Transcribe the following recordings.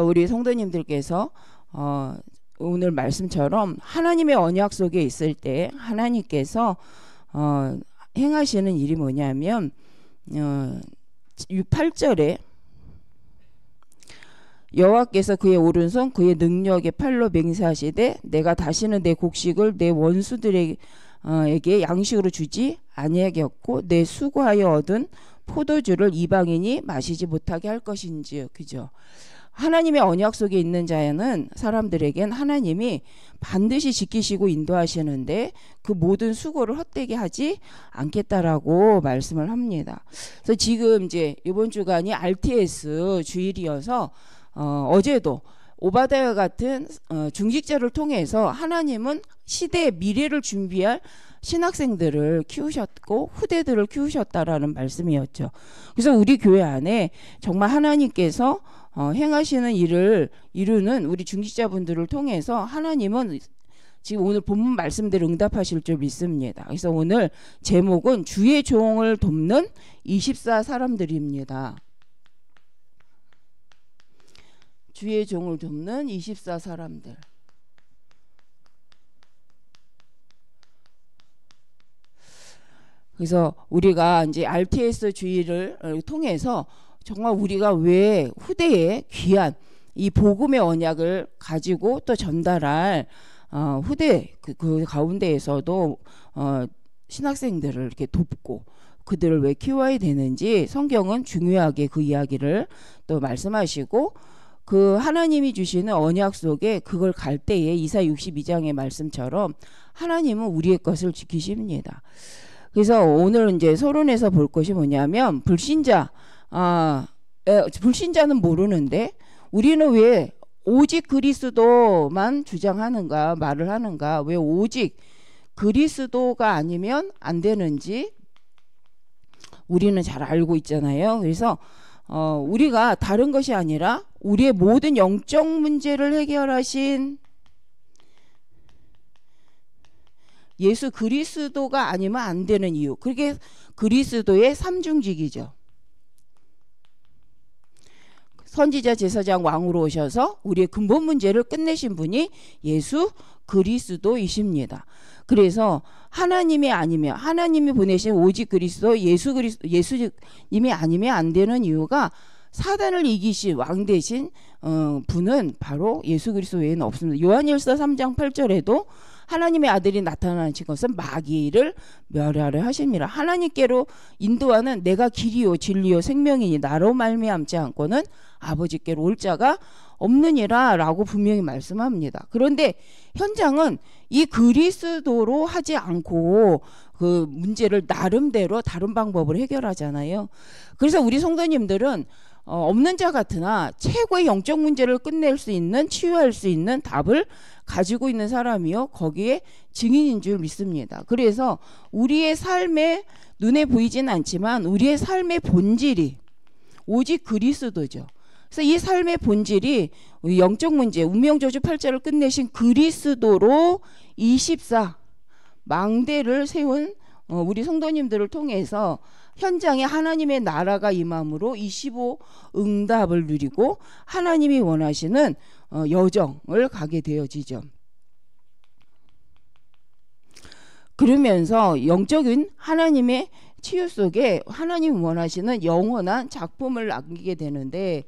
우리 성도님들께서 오늘 말씀처럼 하나님의 언약 속에 있을 때 하나님께서 행하시는 일이 뭐냐면 8절에 여호와께서 그의 오른손 그의 능력의 팔로 맹세하시되 내가 다시는 내 곡식을 내 원수들에게 양식으로 주지 아니하겠고 내 수고하여 얻은 포도주를 이방인이 마시지 못하게 할 것인지요. 그죠? 하나님의 언약 속에 있는 자는 사람들에겐 하나님이 반드시 지키시고 인도하시는데 그 모든 수고를 헛되게 하지 않겠다라고 말씀을 합니다. 그래서 지금 이제 이번 주간이 RTS 주일이어서 어제도 오바댜 같은 중직자를 통해서 하나님은 시대의 미래를 준비할 신학생들을 키우셨고 후대들을 키우셨다라는 말씀이었죠. 그래서 우리 교회 안에 정말 하나님께서 행하시는 일을 이루는 우리 중직자분들을 통해서 하나님은 지금 오늘 본문 말씀대로 응답하실 줄 믿습니다. 그래서 오늘 제목은 주의 종을 돕는 24 사람들입니다. 주의 종을 돕는 24 사람들. 그래서 우리가 이제 RTS 주의를 통해서 정말 우리가 왜 후대에 귀한 이 복음의 언약을 가지고 또 전달할 후대 그 가운데에서도 신학생들을 이렇게 돕고 그들을 왜 키워야 되는지 성경은 중요하게 그 이야기를 또 말씀하시고 그 하나님이 주시는 언약 속에 그걸 갈 때에 이사야 62장의 말씀처럼 하나님은 우리의 것을 지키십니다. 그래서 오늘 이제 서론에서 볼 것이 뭐냐면 불신자는 모르는데 우리는 왜 오직 그리스도만 주장하는가 말을 하는가, 왜 오직 그리스도가 아니면 안 되는지 우리는 잘 알고 있잖아요. 그래서 우리가 다른 것이 아니라 우리의 모든 영적 문제를 해결하신 예수 그리스도가 아니면 안 되는 이유, 그게 그리스도의 삼중직이죠. 선지자 제사장 왕으로 오셔서 우리의 근본 문제를 끝내신 분이 예수 그리스도이십니다. 그래서 하나님이 아니면, 하나님이 보내신 오직 그리스도 예수님이 아니면 안 되는 이유가 사단을 이기신 왕 되신 분은 바로 예수 그리스도 외에는 없습니다. 요한일서 3장 8절에도 하나님의 아들이 나타나신 것은 마귀를 멸하려 하십니다. 하나님께로 인도하는 내가 길이요 진리요 생명이니 나로 말미암지 않고는 아버지께로 올 자가 없느니라 라고 분명히 말씀합니다. 그런데 현장은 이 그리스도로 하지 않고 그 문제를 나름대로 다른 방법으로 해결하잖아요. 그래서 우리 성도님들은 없는 자 같으나 최고의 영적 문제를 끝낼 수 있는, 치유할 수 있는 답을 가지고 있는 사람이요 거기에 증인인 줄 믿습니다. 그래서 우리의 삶에 눈에 보이진 않지만 우리의 삶의 본질이 오직 그리스도죠. 그래서 이 삶의 본질이 영적 문제, 운명저주 8자를 끝내신 그리스도로 24 망대를 세운 우리 성도님들을 통해서 현장에 하나님의 나라가 임함으로 25 응답을 누리고 하나님이 원하시는 여정을 가게 되어지죠. 그러면서 영적인 하나님의 치유 속에 하나님이 원하시는 영원한 작품을 남기게 되는데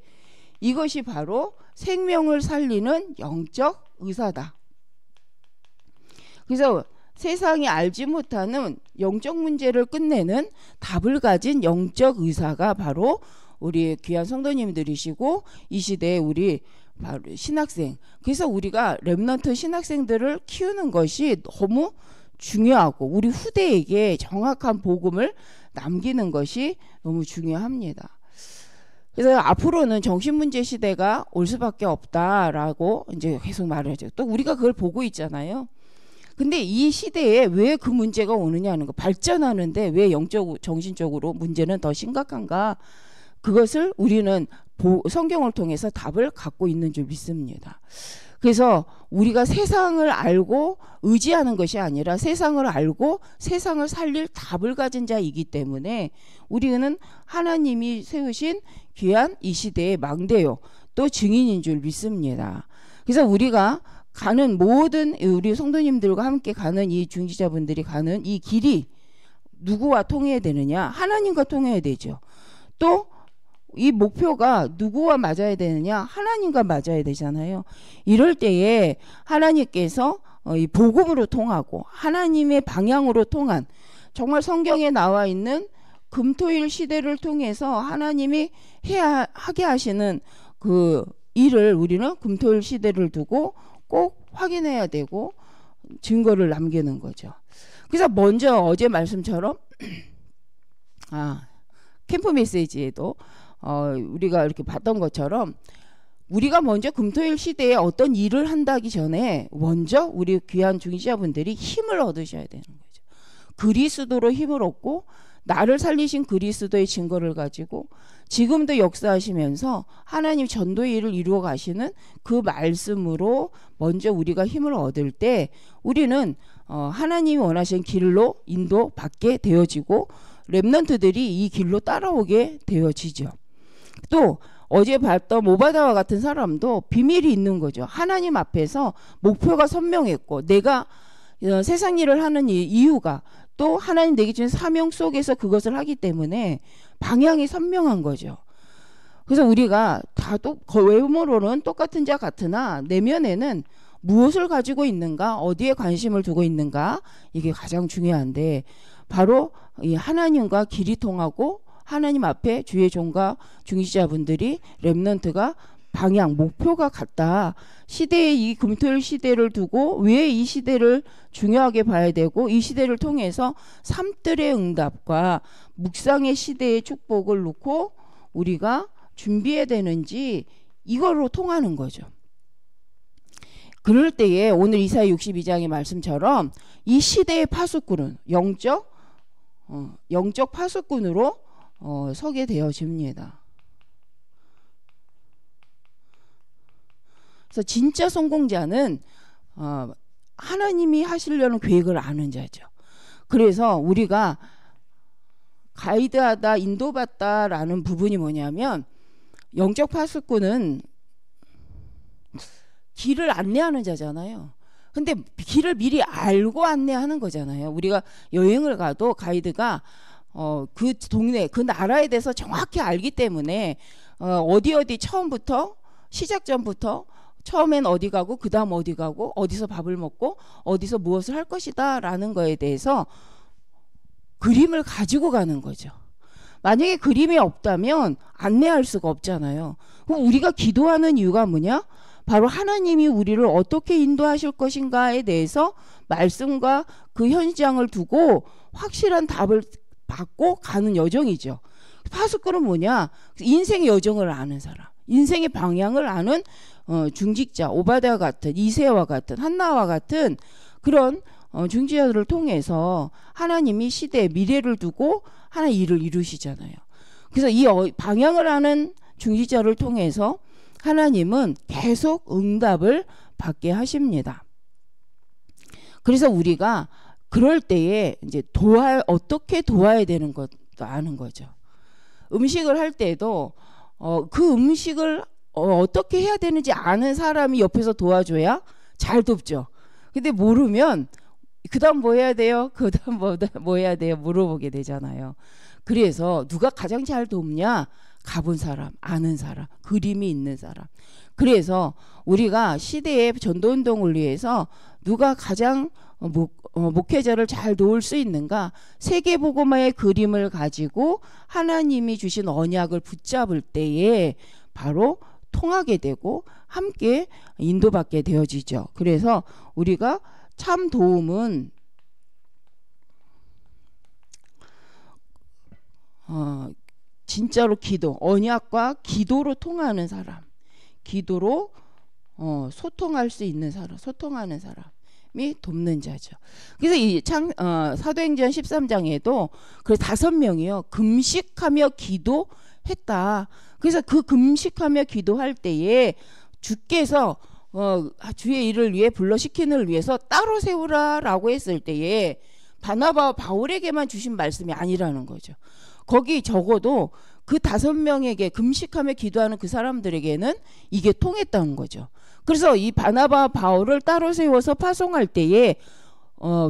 이것이 바로 생명을 살리는 영적 의사다. 그래서 세상이 알지 못하는 영적 문제를 끝내는 답을 가진 영적 의사가 바로 우리 귀한 성도님들이시고 이 시대에 우리 바로 신학생. 그래서 우리가 렘넌트 신학생들을 키우는 것이 너무 중요하고 우리 후대에게 정확한 복음을 남기는 것이 너무 중요합니다. 그래서 앞으로는 정신문제 시대가 올 수밖에 없다라고 이제 계속 말하죠. 또 우리가 그걸 보고 있잖아요. 근데 이 시대에 왜 그 문제가 오느냐는 거, 발전하는데 왜 영적, 정신적으로 문제는 더 심각한가? 그것을 우리는 성경을 통해서 답을 갖고 있는 줄 믿습니다. 그래서 우리가 세상을 알고 의지하는 것이 아니라 세상을 알고 세상을 살릴 답을 가진 자이기 때문에 우리는 하나님이 세우신 귀한 이 시대의 망대요 또 증인인 줄 믿습니다. 그래서 우리가 가는 모든 우리 성도님들과 함께 가는 이 중지자분들이 가는 이 길이 누구와 통해야 되느냐? 하나님과 통해야 되죠. 또 이 목표가 누구와 맞아야 되느냐? 하나님과 맞아야 되잖아요. 이럴 때에 하나님께서 이 복음으로 통하고 하나님의 방향으로 통한 정말 성경에 나와 있는 금토일 시대를 통해서 하나님이 하게 하시는 그 일을 우리는 금토일 시대를 두고 꼭 확인해야 되고 증거를 남기는 거죠. 그래서 먼저 어제 말씀처럼 캠프 메시지에도 우리가 이렇게 봤던 것처럼 우리가 먼저 금토일 시대에 어떤 일을 한다기 전에 먼저 우리 귀한 중지자분들이 힘을 얻으셔야 되는 거죠. 그리스도로 힘을 얻고 나를 살리신 그리스도의 증거를 가지고 지금도 역사하시면서 하나님 전도의 일을 이루어 가시는 그 말씀으로 먼저 우리가 힘을 얻을 때 우리는 하나님이 원하시는 길로 인도받게 되어지고 렘넌트들이 이 길로 따라오게 되어지죠. 또 어제 봤던 모바다와 같은 사람도 비밀이 있는 거죠. 하나님 앞에서 목표가 선명했고 내가 세상 일을 하는 이유가 또 하나님 내게 주신 사명 속에서 그것을 하기 때문에 방향이 선명한 거죠. 그래서 우리가 다 외모로는 똑같은 자 같으나 내면에는 무엇을 가지고 있는가, 어디에 관심을 두고 있는가, 이게 가장 중요한데 바로 이 하나님과 길이 통하고 하나님 앞에 주의 종과 중지자분들이 렘넌트가 방향, 목표가 같다. 시대의 이 금토일 시대를 두고 왜 이 시대를 중요하게 봐야 되고 이 시대를 통해서 삶들의 응답과 묵상의 시대의 축복을 놓고 우리가 준비해야 되는지 이걸로 통하는 거죠. 그럴 때에 오늘 이사야 62장의 말씀처럼 이 시대의 파수꾼은 영적 파수꾼으로 서게 되어집니다. 그래서 진짜 성공자는 하나님이 하시려는 계획을 아는 자죠. 그래서 우리가 가이드하다, 인도받다라는 부분이 뭐냐면 영적 파수꾼은 길을 안내하는 자잖아요. 근데 길을 미리 알고 안내하는 거잖아요. 우리가 여행을 가도 가이드가 그 동네, 그 나라에 대해서 정확히 알기 때문에 어디 처음부터 시작 전부터 처음엔 어디 가고 그 다음 어디 가고 어디서 밥을 먹고 어디서 무엇을 할 것이다 라는 거에 대해서 그림을 가지고 가는 거죠. 만약에 그림이 없다면 안내할 수가 없잖아요. 그럼 우리가 기도하는 이유가 뭐냐? 바로 하나님이 우리를 어떻게 인도하실 것인가에 대해서 말씀과 그 현장을 두고 확실한 답을 받고 가는 여정이죠. 파수꾼은 뭐냐? 인생의 여정을 아는 사람, 인생의 방향을 아는 중직자, 오바댜와 같은, 이새와 같은, 한나와 같은 그런 중지자들을 통해서 하나님이 시대의 미래를 두고 하나의 일을 이루시잖아요. 그래서 이 방향을 아는 중지자를 통해서 하나님은 계속 응답을 받게 하십니다. 그래서 우리가 그럴 때에 이제 어떻게 도와야 되는 것도 아는 거죠. 음식을 할 때도 그 음식을 어떻게 해야 되는지 아는 사람이 옆에서 도와줘야 잘 돕죠. 근데 모르면 그 다음 뭐 해야 돼요? 그 다음 뭐 해야 돼요? 물어보게 되잖아요. 그래서 누가 가장 잘 돕냐? 가본 사람, 아는 사람, 그림이 있는 사람. 그래서 우리가 시대의 전도운동을 위해서 누가 가장 목회자를 잘 도울 수 있는가? 세계복음화의 그림을 가지고 하나님이 주신 언약을 붙잡을 때에 바로 통하게 되고 함께 인도받게 되어지죠. 그래서 우리가 참 도움은 진짜로 기도, 언약과 기도로 통하는 사람, 기도로 소통할 수 있는 사람, 소통하는 사람이 돕는 자죠. 그래서 이 사도행전 13장에도 그 5명이요 금식하며 기도했다. 그래서 그 금식하며 기도할 때에 주께서 주의 일을 위해 불러시키는 위해서 따로 세우라라고 했을 때에 바나바와 바울에게만 주신 말씀이 아니라는 거죠. 거기 적어도 그 5명에게 금식하며 기도하는 그 사람들에게는 이게 통했다는 거죠. 그래서 이 바나바 바울을 따로 세워서 파송할 때에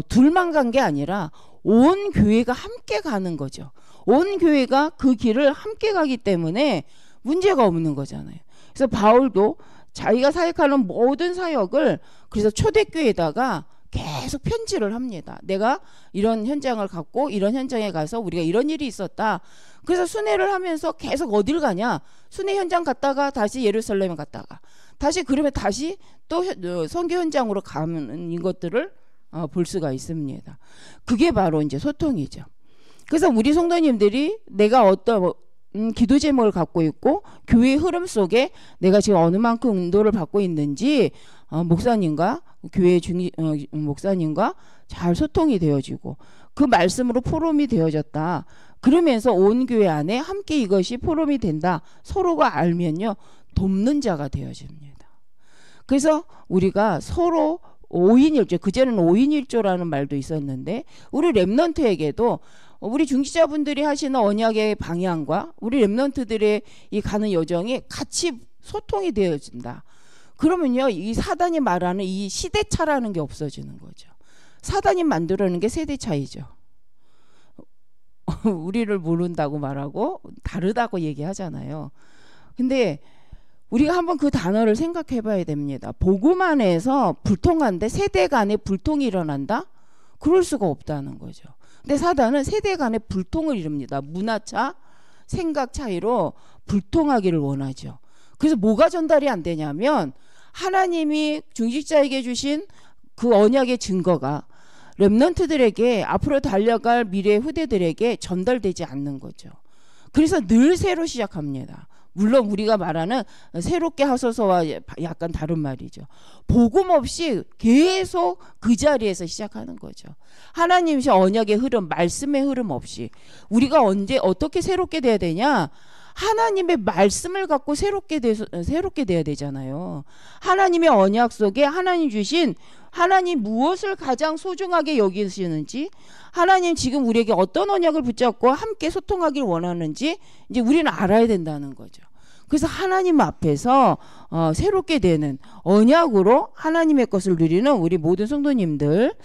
둘만 간 게 아니라 온 교회가 함께 가는 거죠. 온 교회가 그 길을 함께 가기 때문에 문제가 없는 거잖아요. 그래서 바울도 자기가 사역하는 모든 사역을 그래서 초대교회에다가 계속 편지를 합니다. 내가 이런 현장을 갖고 이런 현장에 가서 우리가 이런 일이 있었다. 그래서 순회를 하면서 계속 어딜 가냐? 순회 현장 갔다가 다시 예루살렘에 갔다가 다시 그러면 다시 또 선교 현장으로 가는 이것들을 볼 수가 있습니다. 그게 바로 이제 소통이죠. 그래서 우리 성도님들이 내가 어떤 기도 제목을 갖고 있고 교회의 흐름 속에 내가 지금 어느 만큼 인도를 받고 있는지 목사님과 교회 목사님과 잘 소통이 되어지고 그 말씀으로 포럼이 되어졌다. 그러면서 온 교회 안에 함께 이것이 포럼이 된다. 서로가 알면요. 돕는 자가 되어집니다. 그래서 우리가 서로 5인1조, 그전에는 5인1조라는 말도 있었는데 우리 렘넌트에게도 우리 중직자분들이 하시는 언약의 방향과 우리 렘넌트들의 이 가는 여정이 같이 소통이 되어진다. 그러면요, 이 사단이 말하는 이 시대차라는 게 없어지는 거죠. 사단이 만들어내는 게 세대 차이죠. 우리를 모른다고 말하고 다르다고 얘기하잖아요. 근데 우리가 한번 그 단어를 생각해 봐야 됩니다. 복음 안에서 불통한데 세대 간에 불통이 일어난다? 그럴 수가 없다는 거죠. 근데 사단은 세대 간에 불통을 이룹니다. 문화차, 생각 차이로 불통하기를 원하죠. 그래서 뭐가 전달이 안 되냐면 하나님이 중직자에게 주신 그 언약의 증거가 렘넌트들에게 앞으로 달려갈 미래 후대들에게 전달되지 않는 거죠. 그래서 늘 새로 시작합니다. 물론 우리가 말하는 새롭게 하소서와 약간 다른 말이죠. 복음 없이 계속 그 자리에서 시작하는 거죠. 하나님이 언약의 흐름, 말씀의 흐름 없이 우리가 언제 어떻게 새롭게 돼야 되냐? 하나님의 말씀을 갖고 새롭게 돼야 되잖아요. 하나님의 언약 속에 하나님 주신 하나님 무엇을 가장 소중하게 여기시는지, 하나님 지금 우리에게 어떤 언약을 붙잡고 함께 소통하길 원하는지 이제 우리는 알아야 된다는 거죠. 그래서 하나님 앞에서 새롭게 되는 언약으로 하나님의 것을 누리는 우리 모든 성도님들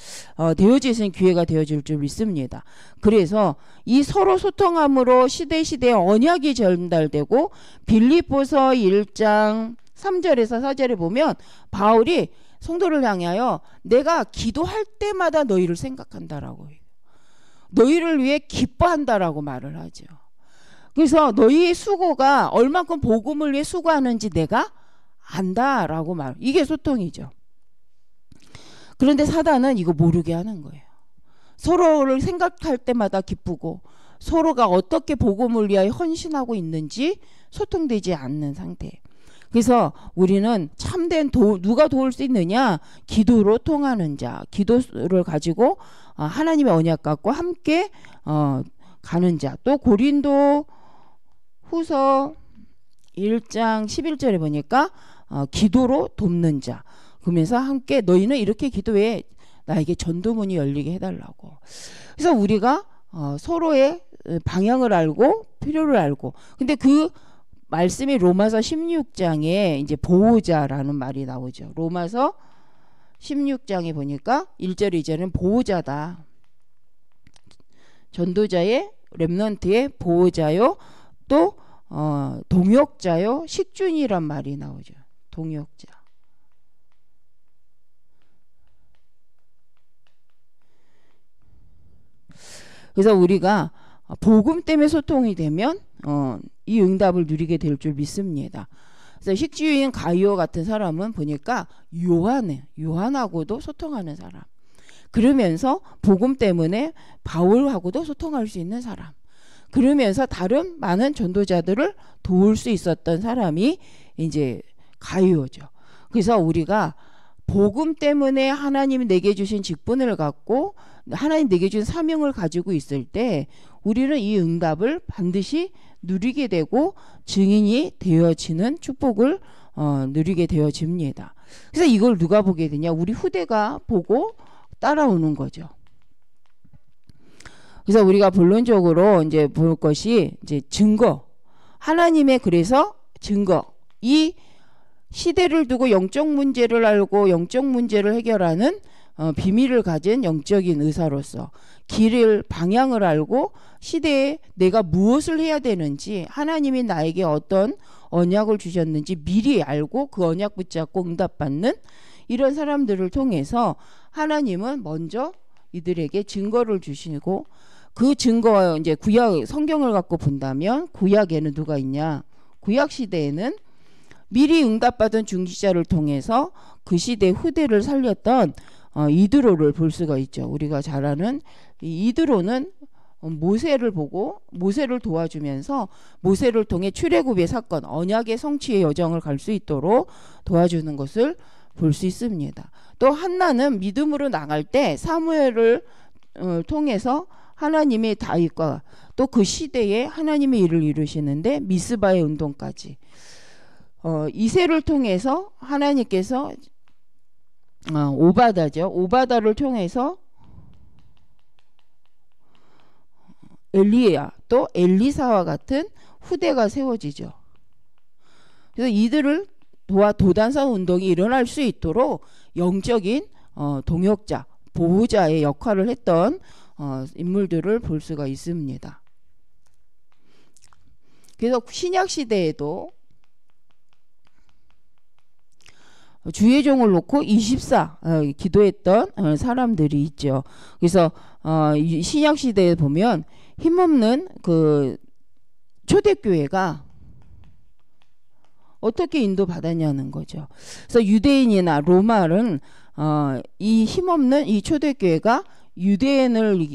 되어지는 기회가 되어질 줄 믿습니다. 그래서 이 서로 소통함으로 시대시대의 언약이 전달되고 빌립보서 1장 3절에서 4절에 보면 바울이 성도를 향하여 내가 기도할 때마다 너희를 생각한다라고 해요. 너희를 위해 기뻐한다라고 말을 하죠. 그래서 너희의 수고가 얼만큼 복음을 위해 수고하는지 내가 안다라고 말. 이게 소통이죠. 그런데 사단은 이거 모르게 하는 거예요. 서로를 생각할 때마다 기쁘고 서로가 어떻게 복음을 위하여 헌신하고 있는지 소통되지 않는 상태. 그래서 우리는 참된 누가 도울 수 있느냐? 기도로 통하는 자, 기도를 가지고 하나님의 언약 갖고 함께 가는 자. 또 고린도 후서 1장 11절에 보니까 기도로 돕는 자. 그러면서 함께 너희는 이렇게 기도해 나에게 전도문이 열리게 해달라고. 그래서 우리가 서로의 방향을 알고 필요를 알고. 근데 그 말씀이 로마서 16장에 이제 보호자라는 말이 나오죠. 로마서 16장에 보니까 1절 2절은 보호자다. 전도자의 렘넌트의 보호자요. 또 동역자요. 식준이란 말이 나오죠. 동역자. 그래서 우리가 복음 때문에 소통이 되면 이 응답을 누리게 될 줄 믿습니다. 그래서 식주인 가이오 같은 사람은 보니까 요한하고도 소통하는 사람. 그러면서 복음 때문에 바울하고도 소통할 수 있는 사람. 그러면서 다른 많은 전도자들을 도울 수 있었던 사람이 이제 가이오죠. 그래서 우리가 복음 때문에 하나님이 내게 주신 직분을 갖고 하나님 내게 주신 사명을 가지고 있을 때 우리는 이 응답을 반드시 누리게 되고 증인이 되어지는 축복을 누리게 되어집니다. 그래서 이걸 누가 보게 되냐? 우리 후대가 보고 따라오는 거죠. 그래서 우리가 본론적으로 이제 볼 것이 이제 증거. 하나님의 그래서 증거, 이 시대를 두고 영적 문제를 알고 영적 문제를 해결하는 비밀을 가진 영적인 의사로서 길을 방향을 알고 시대에 내가 무엇을 해야 되는지 하나님이 나에게 어떤 언약을 주셨는지 미리 알고 그 언약 붙잡고 응답받는 이런 사람들을 통해서 하나님은 먼저 이들에게 증거를 주시고 그 증거와 이제 구약 성경을 갖고 본다면 구약에는 누가 있냐? 구약 시대에는 미리 응답받은 중직자를 통해서 그 시대 후대를 살렸던 이드로를 볼 수가 있죠. 우리가 잘 아는 이 이드로는 모세를 보고 모세를 도와주면서 모세를 통해 출애굽의 사건, 언약의 성취의 여정을 갈 수 있도록 도와주는 것을 볼 수 있습니다. 또 한나는 믿음으로 나갈 때 사무엘을 통해서 하나님의 다윗과 또 그 시대에 하나님의 일을 이루시는데 미스바의 운동까지 이새를 통해서 하나님께서 오바다죠. 오바다를 통해서 엘리야 또 엘리사와 같은 후대가 세워지죠. 그래서 이들을 도와 도단성 운동이 일어날 수 있도록 영적인 동역자, 보호자의 역할을 했던 인물들을 볼 수가 있습니다. 그래서 신약 시대에도 주의 종을 놓고 24 기도했던 사람들이 있죠. 그래서 신약 시대에 보면 힘없는 그 초대교회가 어떻게 인도받았냐는 거죠. 그래서 유대인이나 로마는 이 힘없는 이 초대교회가 유대인을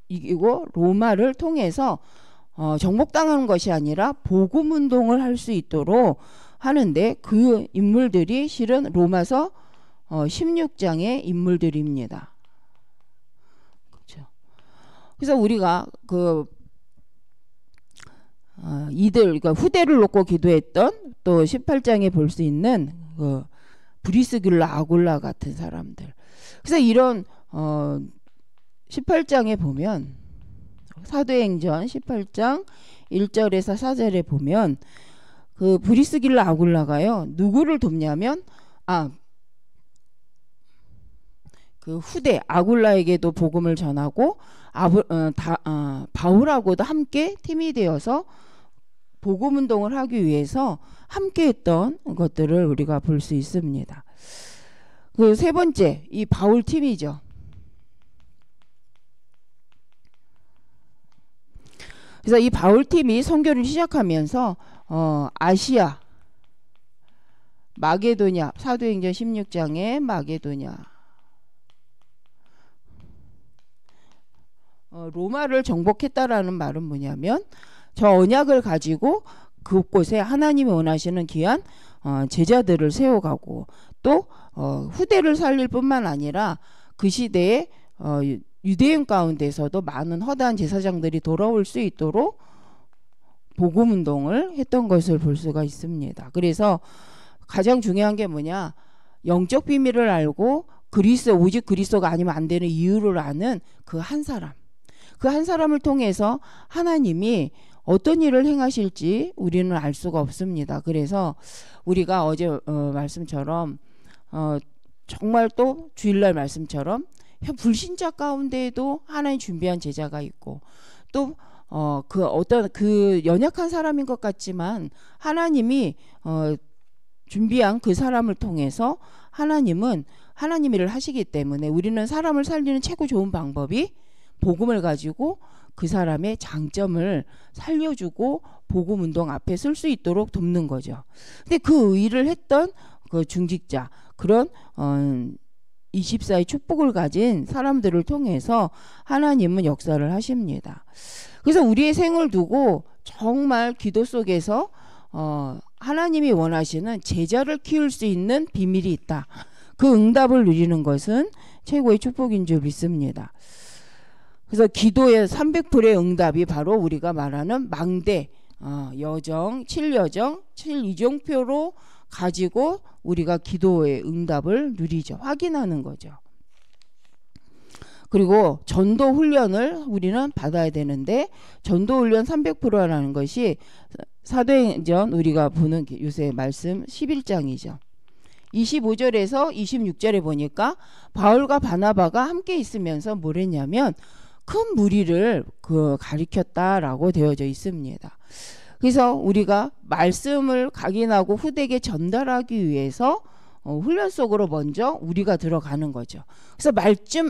이기고 로마를 통해서 정복당하는 것이 아니라 복음운동을 할 수 있도록 하는데 그 인물들이 실은 로마서 16장의 인물들입니다. 그렇죠. 그래서 우리가 이들 그러니까 후대를 놓고 기도했던 또 18장에 볼 수 있는 브리스길라 아굴라 같은 사람들. 그래서 이런 18장에 보면 사도행전 18장 1절에서 4절에 보면 그 브리스길라 아굴라가요 누구를 돕냐면 그 후대 아굴라에게도 복음을 전하고 바울하고도 함께 팀이 되어서 복음 운동을 하기 위해서 함께 했던 것들을 우리가 볼 수 있습니다. 그 세 번째 이 바울 팀이죠. 그래서 이 바울 팀이 선교를 시작하면서 아시아 마게도냐 사도행전 16장에 마게도냐 로마를 정복했다라는 말은 뭐냐면 저 언약을 가지고 그곳에 하나님이 원하시는 귀한 제자들을 세워가고 또 후대를 살릴 뿐만 아니라 그 시대에 유대인 가운데서도 많은 허다한 제사장들이 돌아올 수 있도록 복음운동을 했던 것을 볼 수가 있습니다. 그래서 가장 중요한 게 뭐냐 영적 비밀을 알고 오직 그리스도가 아니면 안 되는 이유를 아는 그 한 사람 그 한 사람을 통해서 하나님이 어떤 일을 행하실지 우리는 알 수가 없습니다. 그래서 우리가 어제 말씀처럼 정말 또 주일날 말씀처럼 불신자 가운데에도 하나님 준비한 제자가 있고 또 그 연약한 사람인 것 같지만 하나님이 준비한 그 사람을 통해서 하나님은 하나님 일을 하시기 때문에 우리는 사람을 살리는 최고 좋은 방법이 복음을 가지고 그 사람의 장점을 살려주고 복음 운동 앞에 설 수 있도록 돕는 거죠. 근데 그 일을 했던 그 중직자 그런 24의 축복을 가진 사람들을 통해서 하나님은 역사를 하십니다. 그래서 우리의 생을 두고 정말 기도 속에서 하나님이 원하시는 제자를 키울 수 있는 비밀이 있다. 그 응답을 누리는 것은 최고의 축복인 줄 믿습니다. 그래서 기도의 300%의 응답이 바로 우리가 말하는 망대, 여정, 7여정, 7이정표로 가지고 우리가 기도의 응답을 누리죠. 확인하는 거죠. 그리고 전도 훈련을 우리는 받아야 되는데 전도 훈련 300%라는 것이 사도행전 우리가 보는 요새 말씀 11장이죠. 25절에서 26절에 보니까 바울과 바나바가 함께 있으면서 뭘 했냐면 큰 무리를 가리켰다라고 되어져 있습니다. 그래서 우리가 말씀을 각인하고 후대에게 전달하기 위해서 훈련 속으로 먼저 우리가 들어가는 거죠. 그래서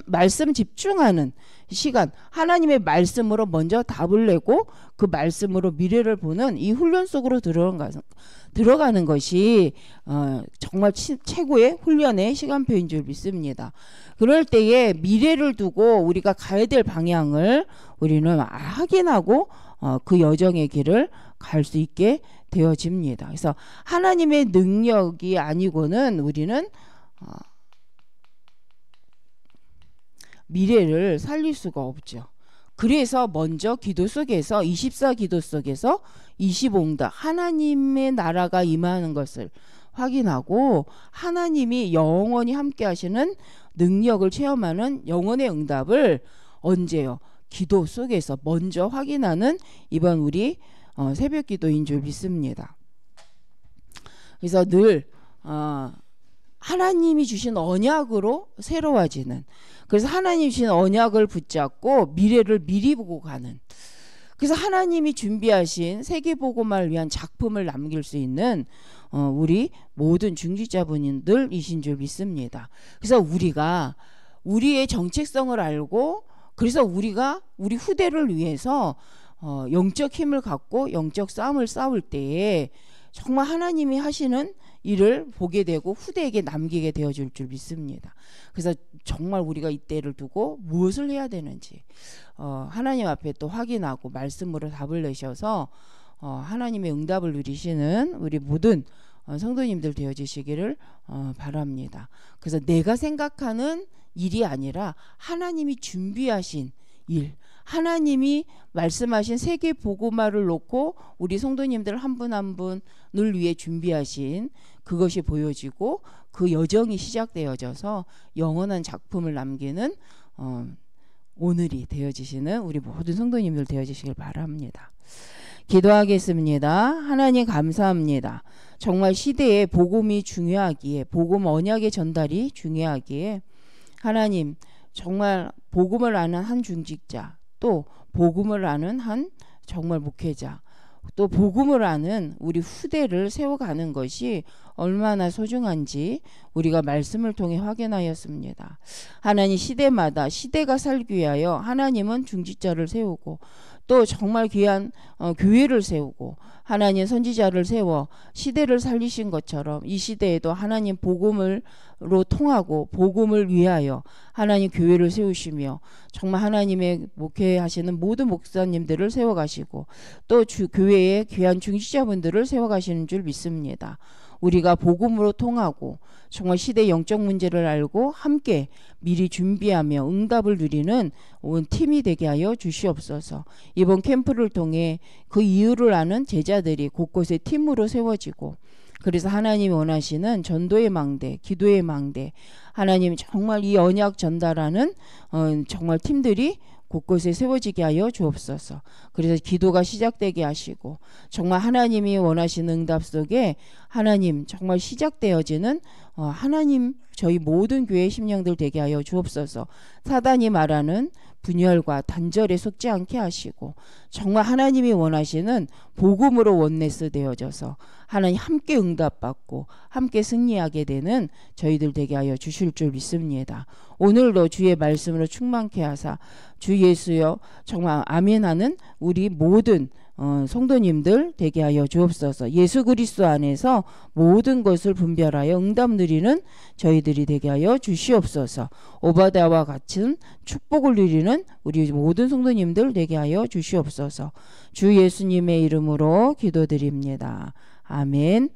말씀 집중하는 시간, 하나님의 말씀으로 먼저 답을 내고 그 말씀으로 미래를 보는 이 훈련 속으로 들어가는 것이 정말 최고의 훈련의 시간표인 줄 믿습니다. 그럴 때에 미래를 두고 우리가 가야 될 방향을 우리는 확인하고 그 여정의 길을 갈 수 있게 되어집니다. 그래서 하나님의 능력이 아니고는 우리는 미래를 살릴 수가 없죠. 그래서 먼저 기도 속에서 24기도 속에서 25응답 하나님의 나라가 임하는 것을 확인하고 하나님이 영원히 함께 하시는 능력을 체험하는 영혼의 응답을 언제요? 기도 속에서 먼저 확인하는 이번 우리 새벽 기도인 줄 믿습니다. 그래서 늘 하나님이 주신 언약으로 새로워지는, 그래서 하나님이 주신 언약을 붙잡고 미래를 미리 보고 가는, 그래서 하나님이 준비하신 세계복음화를 위한 작품을 남길 수 있는 우리 모든 중직자분들이신 줄 믿습니다. 그래서 우리가 우리의 정체성을 알고, 그래서 우리가 우리 후대를 위해서 영적 힘을 갖고 영적 싸움을 싸울 때에 정말 하나님이 하시는 일을 보게 되고 후대에게 남기게 되어줄 줄 믿습니다. 그래서 정말 우리가 이때를 두고 무엇을 해야 되는지 하나님 앞에 또 확인하고 말씀으로 답을 내셔서 하나님의 응답을 누리시는 우리 모든 성도님들 되어주시기를 바랍니다. 그래서 내가 생각하는 일이 아니라 하나님이 준비하신 일, 하나님이 말씀하신 세계 복음화를 놓고 우리 성도님들 한 분 한 분을 위해 준비하신 그것이 보여지고 그 여정이 시작되어져서 영원한 작품을 남기는 오늘이 되어지시는 우리 모든 성도님들 되어지시길 바랍니다. 기도하겠습니다. 하나님 감사합니다. 정말 시대에 복음이 중요하기에, 복음 언약의 전달이 중요하기에 하나님 정말 복음을 아는 한 중직자, 또 복음을 아는 한 정말 목회자, 또 복음을 아는 우리 후대를 세워가는 것이 얼마나 소중한지 우리가 말씀을 통해 확인하였습니다. 하나님 시대마다 시대가 살기 위하여 하나님은 중직자를 세우고 또 정말 귀한 교회를 세우고 하나님 선지자를 세워 시대를 살리신 것처럼 이 시대에도 하나님 복음으로 통하고 복음을 위하여 하나님 교회를 세우시며 정말 하나님의 목회하시는 모든 목사님들을 세워가시고 또 교회의 귀한 중직자분들을 세워가시는 줄 믿습니다. 우리가 복음으로 통하고 정말 시대의 영적 문제를 알고 함께 미리 준비하며 응답을 누리는 온 팀이 되게 하여 주시옵소서. 이번 캠프를 통해 그 이유를 아는 제자들이 곳곳에 팀으로 세워지고, 그래서 하나님이 원하시는 전도의 망대, 기도의 망대, 하나님 정말 이 언약 전달하는 정말 팀들이 곳곳에 세워지게 하여 주옵소서. 그래서 기도가 시작되게 하시고 정말 하나님이 원하시는 응답 속에 하나님 정말 시작되어지는 하나님 저희 모든 교회 심령들 되게 하여 주옵소서. 사단이 말하는 분열과 단절에 속지 않게 하시고 정말 하나님이 원하시는 복음으로 원네스 되어져서 하나님 함께 응답받고 함께 승리하게 되는 저희들 되게 하여 주실 줄 믿습니다. 오늘도 주의 말씀으로 충만케 하사 주 예수여 정말 아멘하는 우리 모든 성도님들 되게 하여 주옵소서. 예수 그리스도 안에서 모든 것을 분별하여 응답 누리는 저희들이 되게 하여 주시옵소서. 오바댜와 같은 축복을 누리는 우리 모든 성도님들 되게 하여 주시옵소서. 주 예수님의 이름으로 기도드립니다. 아멘.